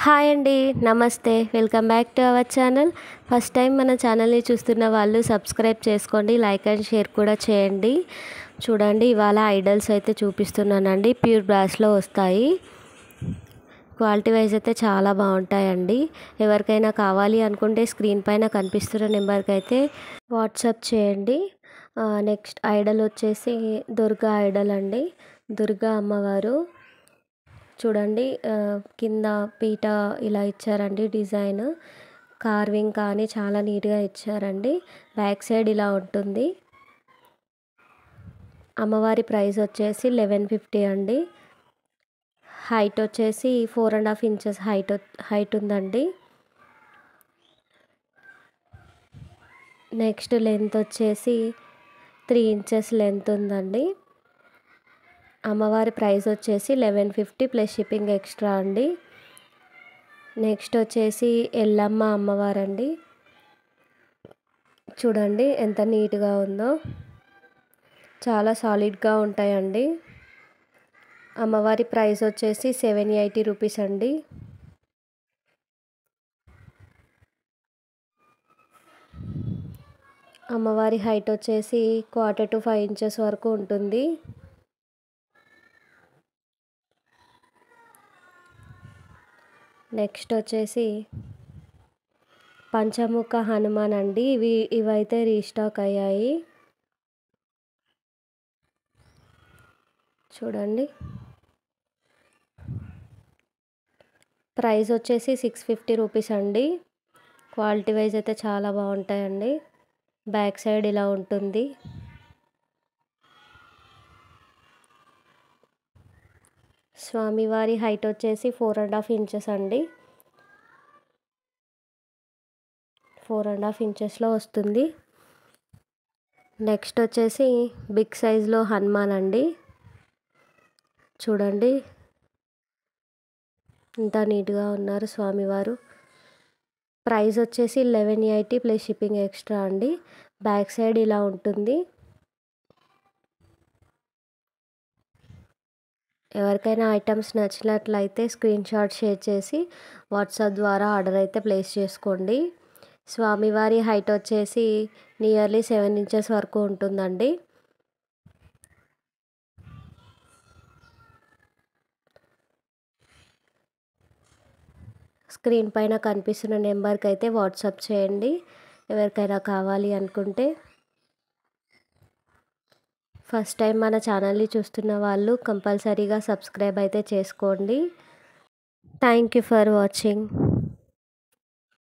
Hi అండి. నమస్తే. Welcome back to our channel. First time మన ఛానల్ని చూస్తున్న వాళ్ళు సబ్స్క్రైబ్ చేసుకోండి, లైక్ అండ్ షేర్ కూడా చేయండి. చూడండి, ఇవాళ ఐడల్స్ అయితే చూపిస్తున్నానండి. ప్యూర్ బ్రాస్లో వస్తాయి. క్వాలిటీ వైజ్ అయితే చాలా బాగుంటాయండి. ఎవరికైనా కావాలి అనుకుంటే స్క్రీన్ పైన కనిపిస్తున్న నెంబర్కి అయితే వాట్సాప్ చేయండి. నెక్స్ట్ ఐడల్ వచ్చేసి దుర్గా ఐడల్ అండి. దుర్గా అమ్మవారు చూడండి, కింద పీట ఇలా ఇచ్చారండి. డిజైన్ కార్వింగ్ కానీ చాలా నీట్గా ఇచ్చారండి. బ్యాక్ సైడ్ ఇలా ఉంటుంది. అమ్మవారి ప్రైస్ వచ్చేసి 1150 అండి. హైట్ వచ్చేసి 4.5 ఇంచెస్ హైట్ ఉందండి. నెక్స్ట్ లెంత్ వచ్చేసి 3 ఇంచెస్ లెంత్ ఉందండి. అమ్మవారి ప్రైస్ వచ్చేసి 1150 ప్లస్ షిప్పింగ్ ఎక్స్ట్రా అండి. నెక్స్ట్ వచ్చేసి ఎల్లమ్మ అమ్మవారండి. చూడండి ఎంత నీట్గా ఉందో, చాలా సాలిడ్గా ఉంటాయండి. అమ్మవారి ప్రైస్ వచ్చేసి 780 రూపీస్ అండి. అమ్మవారి హైట్ వచ్చేసి 1/4 to 5 ఇంచెస్ వరకు ఉంటుంది. నెక్స్ట్ వచ్చేసి పంచముఖ హనుమాన్ అండి. ఇవైతే రీస్టాక్ అయ్యాయి. చూడండి, ప్రైస్ వచ్చేసి 650 రూపీస్ అండి. క్వాలిటీ వైజ్ అయితే చాలా బాగుంటాయండి. బ్యాక్ సైడ్ ఇలా ఉంటుంది. స్వామివారి హైట్ వచ్చేసి 4.5 ఇంచెస్ అండి. 4.5 ఇంచెస్లో వస్తుంది. నెక్స్ట్ వచ్చేసి బిగ్ సైజ్లో హనుమాన్ అండి. చూడండి ఇంత నీట్గా ఉన్నారు స్వామివారు. ప్రైస్ వచ్చేసి 1180 ప్లస్ షిప్పింగ్ ఎక్స్ట్రా అండి. బ్యాక్ సైడ్ ఇలా ఉంటుంది. ఎవరికైనా ఐటమ్స్ నచ్చినట్లయితే స్క్రీన్ షాట్ షేర్ చేసి వాట్సాప్ ద్వారా ఆర్డర్ అయితే ప్లేస్ చేసుకోండి. స్వామివారి హైట్ వచ్చేసి నియర్లీ 7 ఇంచెస్ వరకు ఉంటుందండి. స్క్రీన్ పైన కనిపిస్తున్న నెంబర్కి అయితే వాట్సాప్ చేయండి ఎవరికైనా కావాలి అనుకుంటే. ఫస్ట్ టైం మన ఛానల్ని చూస్తున్న వాళ్ళు కంపల్సరీగా సబ్స్క్రైబ్ అయితే చేసుకోండి. Thank you for watching.